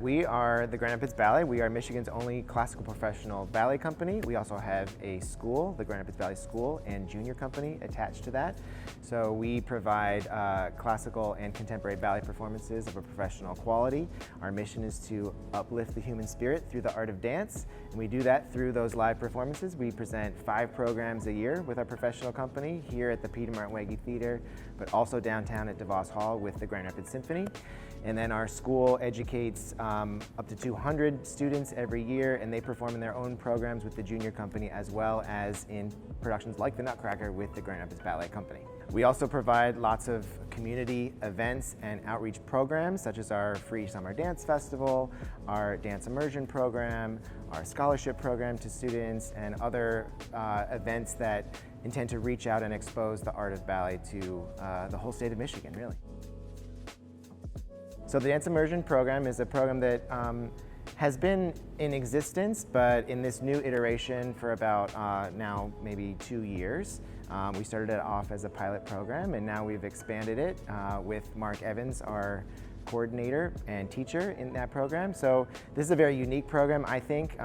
We are the Grand Rapids Ballet. We are Michigan's only classical professional ballet company. We also have a school, the Grand Rapids Ballet School, and junior company attached to that. So we provide classical and contemporary ballet performances of a professional quality. Our mission is to uplift the human spirit through the art of dance, and we do that through those live performances. We present 5 programs a year with our professional company here at the Peter Martin Wege Theater, but also downtown at DeVos Hall with the Grand Rapids Symphony. And then our school educates up to 200 students every year, and they perform in their own programs with the junior company as well as in productions like The Nutcracker with the Grand Rapids Ballet Company. We also provide lots of community events and outreach programs, such as our free summer dance festival, our dance immersion program, our scholarship program to students, and other events that intend to reach out and expose the art of ballet to the whole state of Michigan, really. So the Dance Immersion program is a program that has been in existence, but in this new iteration for about now maybe 2 years. We started it off as a pilot program, and now we've expanded it with Mark Evans, our coordinator and teacher in that program. So this is a very unique program, I think.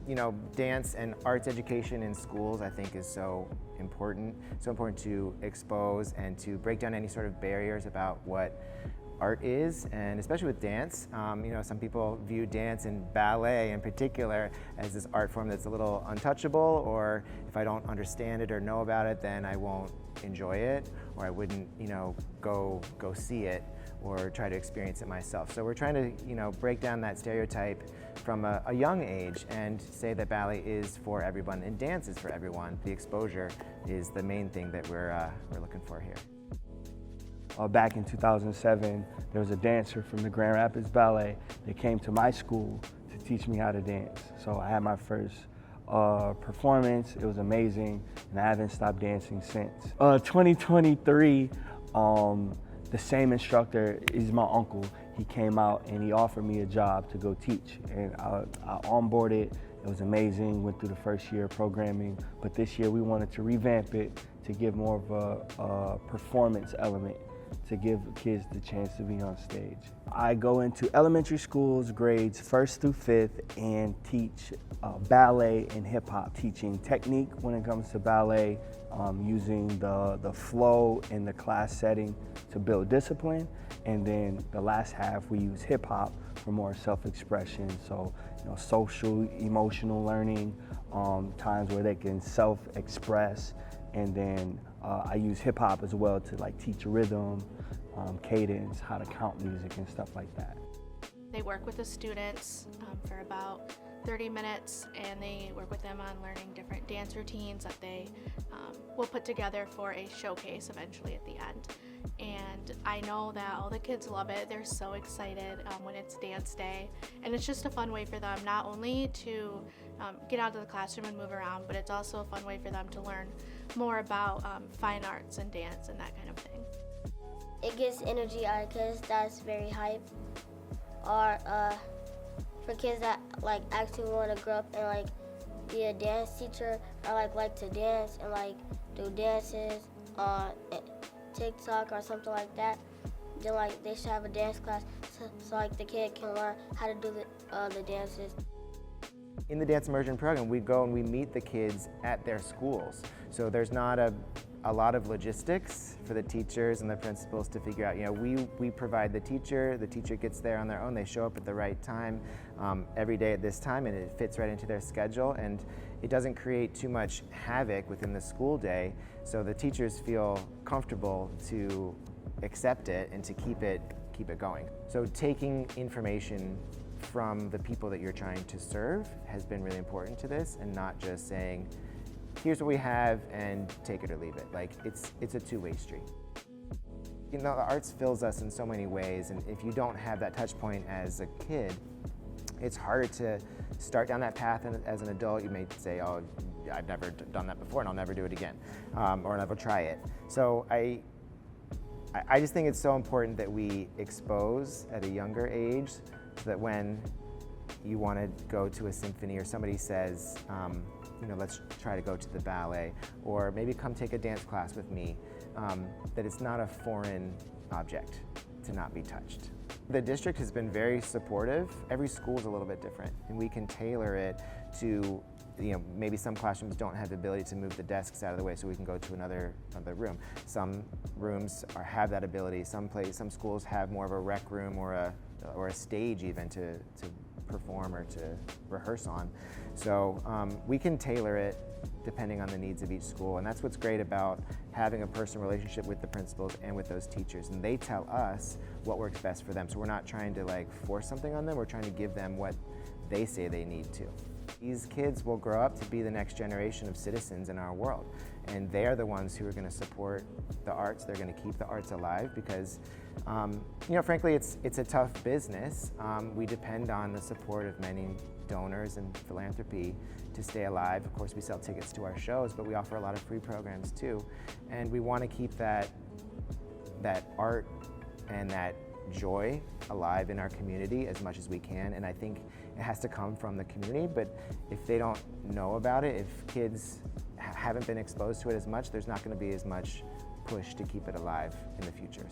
You know, dance and arts education in schools, I think, is so important to expose and to break down any sort of barriers about what art is, and especially with dance. You know, some people view dance and ballet in particular as this art form that's a little untouchable, or if I don't understand it or know about it, then I won't enjoy it, or I wouldn't, you know, go see it or try to experience it myself. So we're trying to, you know, break down that stereotype from a young age and say that ballet is for everyone and dance is for everyone. The exposure is the main thing that we're looking for here. Back in 2007, there was a dancer from the Grand Rapids Ballet that came to my school to teach me how to dance. So I had my first performance. It was amazing, and I haven't stopped dancing since. 2023, the same instructor is my uncle. He came out and he offered me a job to go teach, and I onboarded. It was amazing, went through the first year of programming, but this year we wanted to revamp it to give more of a performance element, to give kids the chance to be on stage. I go into elementary schools, grades 1st through 5th, and teach ballet and hip hop, teaching technique when it comes to ballet, using the flow in the class setting to build discipline. And then the last half, we use hip hop for more self-expression. So, you know, social, emotional learning, times where they can self-express. And then I use hip hop as well to like teach rhythm, cadence, how to count music and stuff like that. They work with the students for about 30 minutes, and they work with them on learning different dance routines that they will put together for a showcase eventually at the end. And I know that all the kids love it. They're so excited when it's dance day, and it's just a fun way for them not only to get out of the classroom and move around, but it's also a fun way for them to learn more about fine arts and dance and that kind of thing. It gets energy out of kids that's very hype, or for kids that like actually want to grow up and like be a dance teacher, or like to dance and like do dances on TikTok or something like that. Then like they should have a dance class so like the kid can learn how to do the dances. In the Dance Immersion program, we go and we meet the kids at their schools. So there's not a lot of logistics for the teachers and the principals to figure out. You know, we provide the teacher gets there on their own, they show up at the right time every day at this time, and it fits right into their schedule, and it doesn't create too much havoc within the school day, so the teachers feel comfortable to accept it and to keep it going. So taking information from the people that you're trying to serve has been really important to this, and not just saying, here's what we have and take it or leave it. Like, it's a two-way street. You know, the arts fills us in so many ways, and if you don't have that touch point as a kid, it's harder to start down that path, and as an adult you may say, oh, I've never done that before and I'll never do it again, or I'll never try it. So I just think it's so important that we expose at a younger age, so that when you want to go to a symphony or somebody says, you know, let's try to go to the ballet, or maybe come take a dance class with me, that it's not a foreign object to not be touched. The district has been very supportive. Every school is a little bit different, and we can tailor it to, maybe some classrooms don't have the ability to move the desks out of the way, so we can go to another room. Some rooms have that ability. Some schools have more of a rec room or a stage even to perform or to rehearse on. So we can tailor it depending on the needs of each school, and that's what's great about having a personal relationship with the principals and with those teachers, and they tell us what works best for them. So we're not trying to force something on them, we're trying to give them what they say they need to. These kids will grow up to be the next generation of citizens in our world, and they are the ones who are going to support the arts. They're going to keep the arts alive because, frankly, it's a tough business. We depend on the support of many donors and philanthropy to stay alive. Of course, we sell tickets to our shows, but we offer a lot of free programs too, and we want to keep that art and that joy alive in our community as much as we can, and I think it has to come from the community, but if they don't know about it, if kids haven't been exposed to it as much, there's not going to be as much push to keep it alive in the future.